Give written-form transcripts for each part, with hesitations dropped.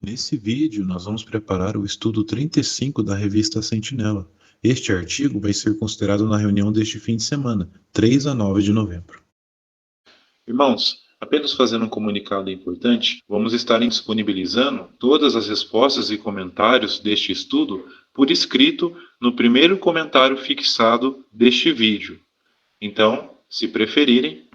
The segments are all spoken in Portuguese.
Nesse vídeo, nós vamos preparar o estudo 35 da revista Sentinela. Este artigo vai ser considerado na reunião deste fim de semana, 3 a 9 de novembro. Irmãos, apenas fazendo um comunicado importante, vamos estar disponibilizando todas as respostas e comentários deste estudo por escrito no primeiro comentário fixado deste vídeo. Então, se preferirem,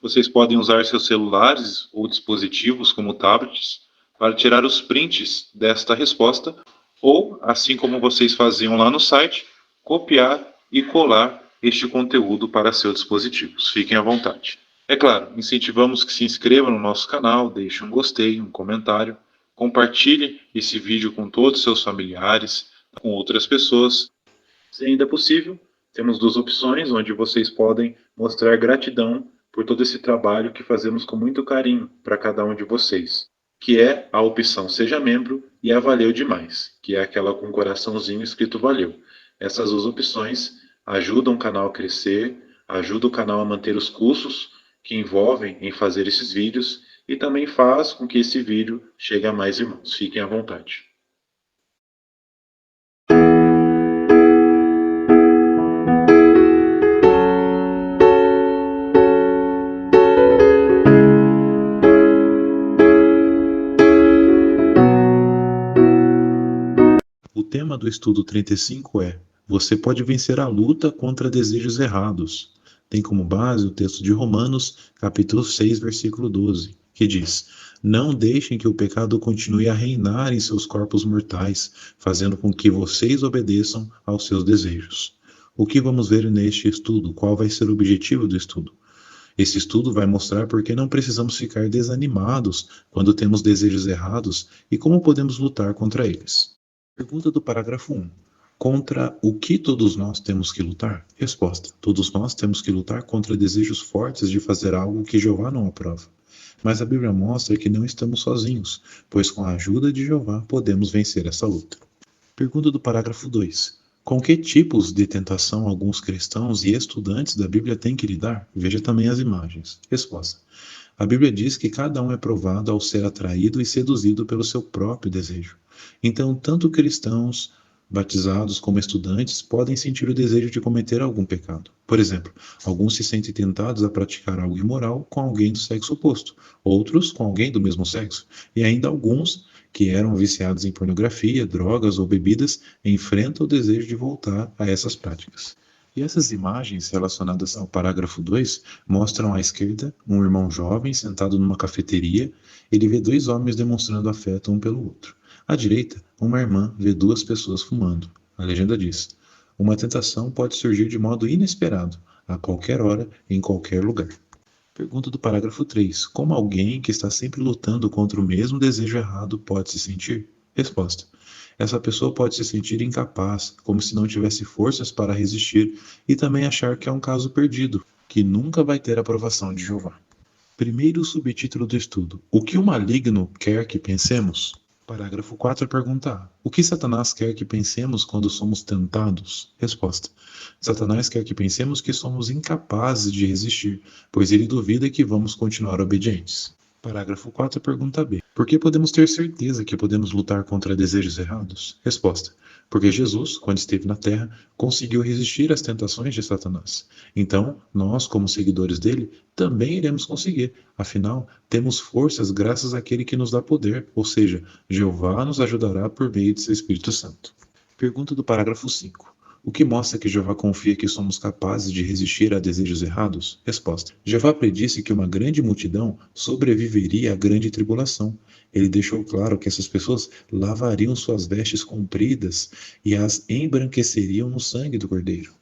vocês podem usar seus celulares ou dispositivos como tablets para tirar os prints desta resposta ou, assim como vocês faziam lá no site, copiar e colar este conteúdo para seus dispositivos. Fiquem à vontade. É claro, incentivamos que se inscrevam no nosso canal, deixem um gostei, um comentário, compartilhe esse vídeo com todos os seus familiares, com outras pessoas. Se ainda é possível, temos duas opções onde vocês podem mostrar gratidão por todo esse trabalho que fazemos com muito carinho para cada um de vocês, que é a opção Seja Membro e a Valeu Demais, que é aquela com um coraçãozinho escrito Valeu. Essas duas opções ajudam o canal a crescer, ajudam o canal a manter os custos que envolvem em fazer esses vídeos e também faz com que esse vídeo chegue a mais irmãos. Fiquem à vontade. O tema do estudo 35 é: Você pode vencer a luta contra desejos errados. Tem como base o texto de Romanos, capítulo 6, versículo 12, que diz: Não deixem que o pecado continue a reinar em seus corpos mortais, fazendo com que vocês obedeçam aos seus desejos. O que vamos ver neste estudo? Qual vai ser o objetivo do estudo? Esse estudo vai mostrar por que não precisamos ficar desanimados quando temos desejos errados e como podemos lutar contra eles. Pergunta do parágrafo 1. Contra o que todos nós temos que lutar? Resposta. Todos nós temos que lutar contra desejos fortes de fazer algo que Jeová não aprova. Mas a Bíblia mostra que não estamos sozinhos, pois com a ajuda de Jeová podemos vencer essa luta. Pergunta do parágrafo 2. Com que tipos de tentação alguns cristãos e estudantes da Bíblia têm que lidar? Veja também as imagens. Resposta. A Bíblia diz que cada um é provado ao ser atraído e seduzido pelo seu próprio desejo. Então, tanto cristãos, batizados como estudantes podem sentir o desejo de cometer algum pecado. Por exemplo, alguns se sentem tentados a praticar algo imoral com alguém do sexo oposto, outros com alguém do mesmo sexo, e ainda alguns que eram viciados em pornografia, drogas ou bebidas enfrentam o desejo de voltar a essas práticas. E essas imagens relacionadas ao parágrafo 2 mostram à esquerda um irmão jovem sentado numa cafeteria. Ele vê dois homens demonstrando afeto um pelo outro. À direita, uma irmã vê duas pessoas fumando. A legenda diz: Uma tentação pode surgir de modo inesperado, a qualquer hora, em qualquer lugar. Pergunta do parágrafo 3. Como alguém que está sempre lutando contra o mesmo desejo errado pode se sentir? Resposta. Essa pessoa pode se sentir incapaz, como se não tivesse forças para resistir, e também achar que é um caso perdido, que nunca vai ter a aprovação de Jeová. Primeiro subtítulo do estudo: O que o maligno quer que pensemos? Parágrafo 4, pergunta A. O que Satanás quer que pensemos quando somos tentados? Resposta. Satanás quer que pensemos que somos incapazes de resistir, pois ele duvida que vamos continuar obedientes. Parágrafo 4, pergunta B. Por que podemos ter certeza que podemos lutar contra desejos errados? Resposta. Porque Jesus, quando esteve na Terra, conseguiu resistir às tentações de Satanás. Então, nós, como seguidores dele, também iremos conseguir. Afinal, temos forças graças àquele que nos dá poder, ou seja, Jeová nos ajudará por meio de seu Espírito Santo. Pergunta do parágrafo 5. O que mostra que Jeová confia que somos capazes de resistir a desejos errados? Resposta. Jeová predisse que uma grande multidão sobreviveria à grande tribulação. Ele deixou claro que essas pessoas lavariam suas vestes compridas e as embranqueceriam no sangue do Cordeiro.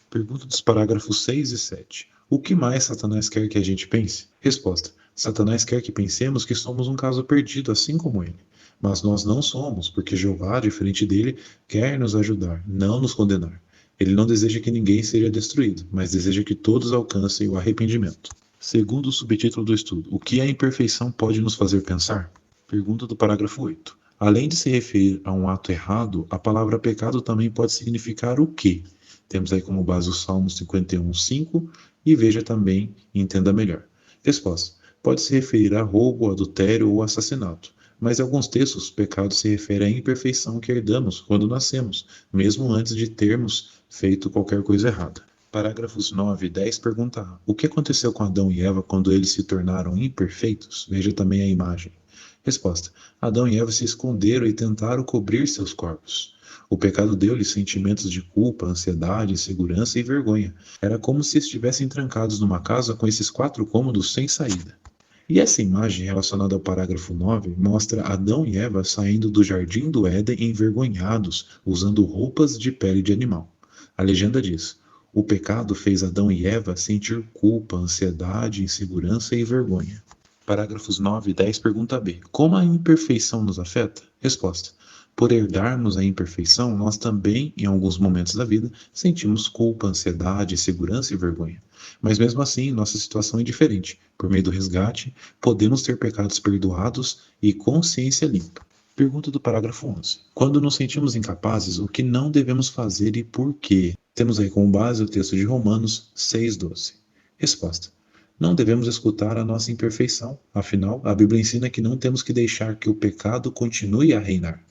Pergunta dos parágrafos 6 e 7. O que mais Satanás quer que a gente pense? Resposta. Satanás quer que pensemos que somos um caso perdido, assim como ele. Mas nós não somos, porque Jeová, diferente dele, quer nos ajudar, não nos condenar. Ele não deseja que ninguém seja destruído, mas deseja que todos alcancem o arrependimento. Segundo o subtítulo do estudo, o que a imperfeição pode nos fazer pensar? Pergunta do parágrafo 8. Além de se referir a um ato errado, a palavra pecado também pode significar o quê? Temos aí como base o Salmo 51:5 e veja também e entenda melhor. Resposta. Pode se referir a roubo, adultério ou assassinato. Mas em alguns textos, pecado se refere à imperfeição que herdamos quando nascemos, mesmo antes de termos feito qualquer coisa errada. Parágrafos 9 e 10 perguntam: o que aconteceu com Adão e Eva quando eles se tornaram imperfeitos? Veja também a imagem. Resposta: Adão e Eva se esconderam e tentaram cobrir seus corpos. O pecado deu-lhes sentimentos de culpa, ansiedade, insegurança e vergonha. Era como se estivessem trancados numa casa com esses 4 cômodos sem saída. E essa imagem relacionada ao parágrafo 9 mostra Adão e Eva saindo do jardim do Éden envergonhados, usando roupas de pele de animal. A legenda diz: o pecado fez Adão e Eva sentir culpa, ansiedade, insegurança e vergonha. Parágrafos 9 e 10 pergunta B. Como a imperfeição nos afeta? Resposta: por herdarmos a imperfeição, nós também, em alguns momentos da vida, sentimos culpa, ansiedade, insegurança e vergonha. Mas mesmo assim, nossa situação é diferente. Por meio do resgate, podemos ter pecados perdoados e consciência limpa. Pergunta do parágrafo 11. Quando nos sentimos incapazes, o que não devemos fazer e por quê? Temos aí como base o texto de Romanos 6,12. Resposta: não devemos escutar a nossa imperfeição. Afinal, a Bíblia ensina que não temos que deixar que o pecado continue a reinar.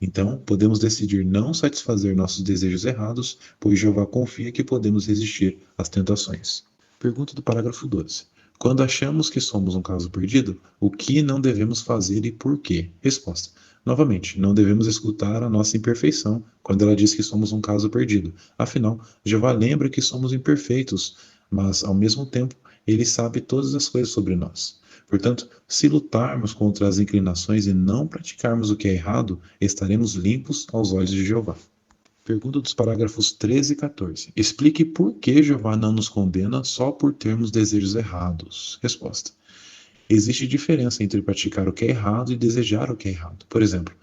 Então, podemos decidir não satisfazer nossos desejos errados, pois Jeová confia que podemos resistir às tentações. Pergunta do parágrafo 12. Quando achamos que somos um caso perdido, o que não devemos fazer e por quê? Resposta: novamente, não devemos escutar a nossa imperfeição quando ela diz que somos um caso perdido. Afinal, Jeová lembra que somos imperfeitos, mas, ao mesmo tempo, ele sabe todas as coisas sobre nós. Portanto, se lutarmos contra as inclinações e não praticarmos o que é errado, estaremos limpos aos olhos de Jeová. Pergunta dos parágrafos 13 e 14. Explique por que Jeová não nos condena só por termos desejos errados. Resposta: existe diferença entre praticar o que é errado e desejar o que é errado. Por exemplo,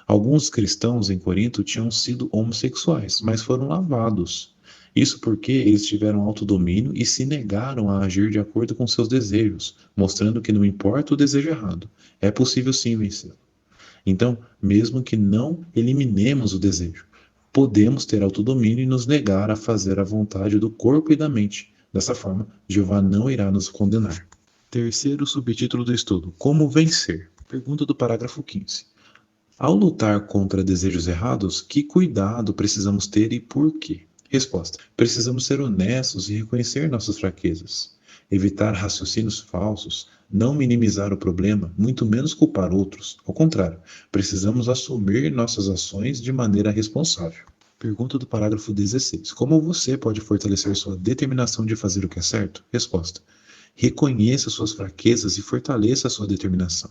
alguns cristãos em Corinto tinham sido homossexuais, mas foram lavados. Isso porque eles tiveram autodomínio e se negaram a agir de acordo com seus desejos, mostrando que não importa o desejo errado, é possível sim vencê-lo. Então, mesmo que não eliminemos o desejo, podemos ter autodomínio e nos negar a fazer a vontade do corpo e da mente. Dessa forma, Jeová não irá nos condenar. Terceiro subtítulo do estudo: como vencer? Pergunta do parágrafo 15. Ao lutar contra desejos errados, que cuidado precisamos ter e por quê? Resposta: precisamos ser honestos e reconhecer nossas fraquezas. Evitar raciocínios falsos, não minimizar o problema, muito menos culpar outros. Ao contrário, precisamos assumir nossas ações de maneira responsável. Pergunta do parágrafo 16. Como você pode fortalecer sua determinação de fazer o que é certo? Resposta: reconheça suas fraquezas e fortaleça sua determinação.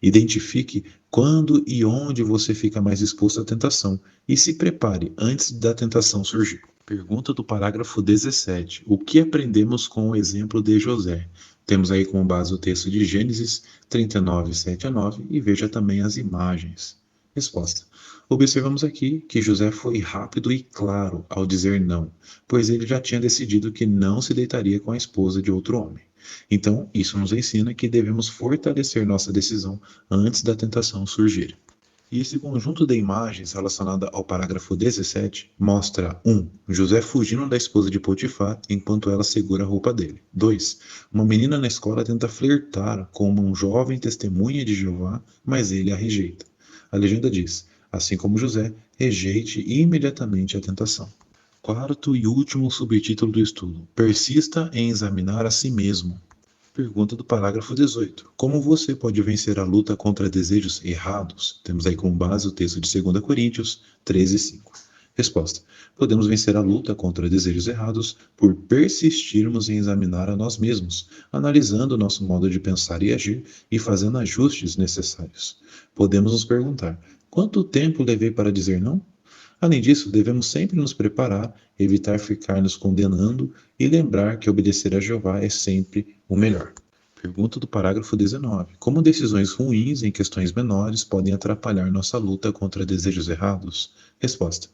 Identifique quando e onde você fica mais exposto à tentação e se prepare antes da tentação surgir. Pergunta do parágrafo 17. O que aprendemos com o exemplo de José? Temos aí como base o texto de Gênesis 39, 7 a 9 e veja também as imagens. Resposta: observamos aqui que José foi rápido e claro ao dizer não, pois ele já tinha decidido que não se deitaria com a esposa de outro homem. Então, isso nos ensina que devemos fortalecer nossa decisão antes da tentação surgir. E esse conjunto de imagens relacionada ao parágrafo 17 mostra 1. José fugindo da esposa de Potifar enquanto ela segura a roupa dele. 2. Uma menina na escola tenta flertar com um jovem testemunha de Jeová, mas ele a rejeita. A legenda diz: assim como José, rejeite imediatamente a tentação. Quarto e último subtítulo do estudo: persista em examinar a si mesmo. Pergunta do parágrafo 18. Como você pode vencer a luta contra desejos errados? Temos aí como base o texto de 2 Coríntios 13:5. Resposta: podemos vencer a luta contra desejos errados por persistirmos em examinar a nós mesmos, analisando nosso modo de pensar e agir e fazendo ajustes necessários. Podemos nos perguntar: quanto tempo levei para dizer não? Além disso, devemos sempre nos preparar, evitar ficar nos condenando e lembrar que obedecer a Jeová é sempre o melhor. Pergunta do parágrafo 19. Como decisões ruins em questões menores podem atrapalhar nossa luta contra desejos errados? Resposta: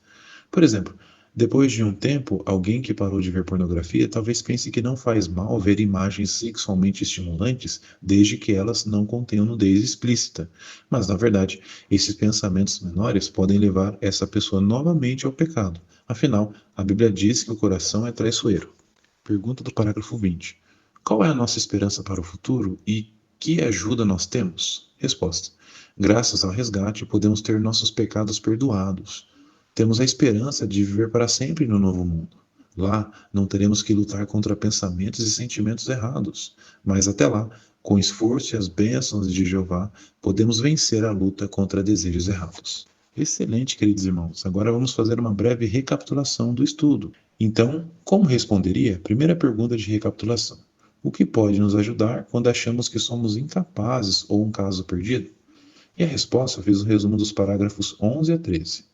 por exemplo, depois de um tempo, alguém que parou de ver pornografia talvez pense que não faz mal ver imagens sexualmente estimulantes desde que elas não contenham nudez explícita. Mas, na verdade, esses pensamentos menores podem levar essa pessoa novamente ao pecado. Afinal, a Bíblia diz que o coração é traiçoeiro. Pergunta do parágrafo 20. Qual é a nossa esperança para o futuro e Que ajuda nós temos? Resposta: graças ao resgate, podemos ter nossos pecados perdoados. Temos a esperança de viver para sempre no novo mundo. Lá, não teremos que lutar contra pensamentos e sentimentos errados, mas até lá, com o esforço e as bênçãos de Jeová, podemos vencer a luta contra desejos errados. Excelente, queridos irmãos. Agora vamos fazer uma breve recapitulação do estudo. Então, como responderia? Primeira pergunta de recapitulação: o que pode nos ajudar quando achamos que somos incapazes ou um caso perdido? E a resposta eu fiz um resumo dos parágrafos 11 a 13.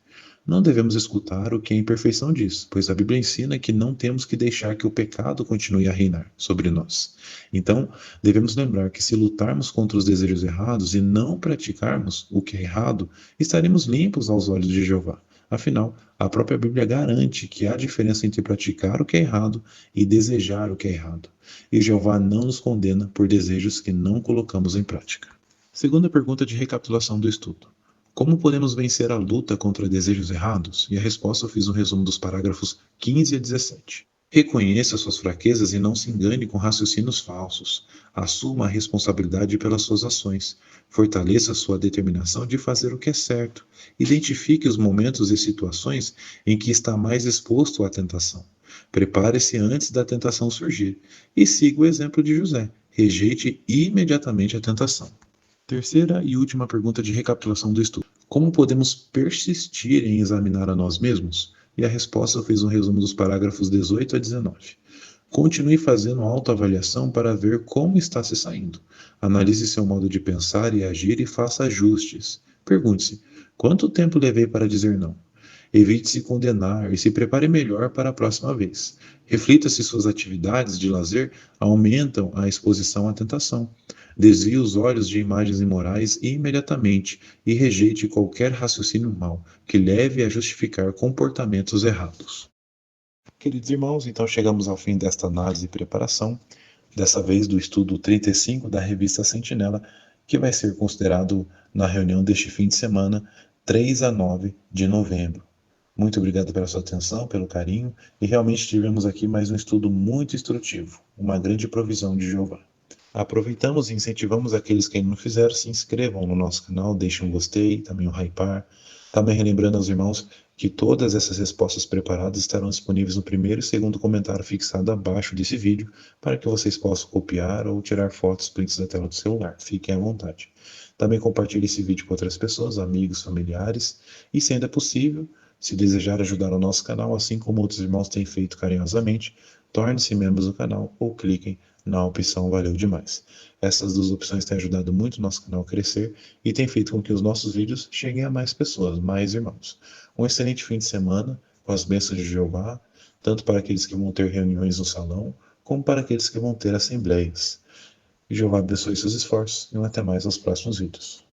Não devemos escutar o que a imperfeição diz, pois a Bíblia ensina que não temos que deixar que o pecado continue a reinar sobre nós. Então, devemos lembrar que se lutarmos contra os desejos errados e não praticarmos o que é errado, estaremos limpos aos olhos de Jeová. Afinal, a própria Bíblia garante que há diferença entre praticar o que é errado e desejar o que é errado. E Jeová não nos condena por desejos que não colocamos em prática. Segunda pergunta de recapitulação do estudo: como podemos vencer a luta contra desejos errados? E a resposta eu fiz um resumo dos parágrafos 15 a 17. Reconheça suas fraquezas e não se engane com raciocínios falsos. Assuma a responsabilidade pelas suas ações. Fortaleça sua determinação de fazer o que é certo. Identifique os momentos e situações em que está mais exposto à tentação. Prepare-se antes da tentação surgir. E siga o exemplo de José. Rejeite imediatamente a tentação. Terceira e última pergunta de recapitulação do estudo: como podemos persistir em examinar a nós mesmos? E a resposta eu fiz um resumo dos parágrafos 18 a 19. Continue fazendo autoavaliação para ver como está se saindo. Analise seu modo de pensar e agir e faça ajustes. Pergunte-se: quanto tempo levei para dizer não? Evite se condenar e se prepare melhor para a próxima vez. Reflita se suas atividades de lazer aumentam a exposição à tentação. Desvie os olhos de imagens imorais imediatamente e rejeite qualquer raciocínio mau que leve a justificar comportamentos errados. Queridos irmãos, então chegamos ao fim desta análise e preparação, dessa vez do estudo 35 da revista Sentinela, que vai ser considerado na reunião deste fim de semana, 3 a 9 de novembro. Muito obrigado pela sua atenção, pelo carinho, e realmente tivemos aqui mais um estudo muito instrutivo, uma grande provisão de Jeová. Aproveitamos e incentivamos aqueles que ainda não fizeram, se inscrevam no nosso canal, deixem um gostei, também um hypar. Também relembrando aos irmãos que todas essas respostas preparadas estarão disponíveis no primeiro e segundo comentário fixado abaixo desse vídeo, para que vocês possam copiar ou tirar fotos, prints da tela do celular. Fiquem à vontade. Também compartilhe esse vídeo com outras pessoas, amigos, familiares, e se ainda possível, se desejar ajudar o nosso canal, assim como outros irmãos têm feito carinhosamente, torne-se membros do canal ou cliquem na opção Valeu Demais. Essas duas opções têm ajudado muito o nosso canal a crescer e têm feito com que os nossos vídeos cheguem a mais pessoas, mais irmãos. Um excelente fim de semana, com as bênçãos de Jeová, tanto para aqueles que vão ter reuniões no salão, como para aqueles que vão ter assembleias. Jeová abençoe seus esforços e até mais nos próximos vídeos.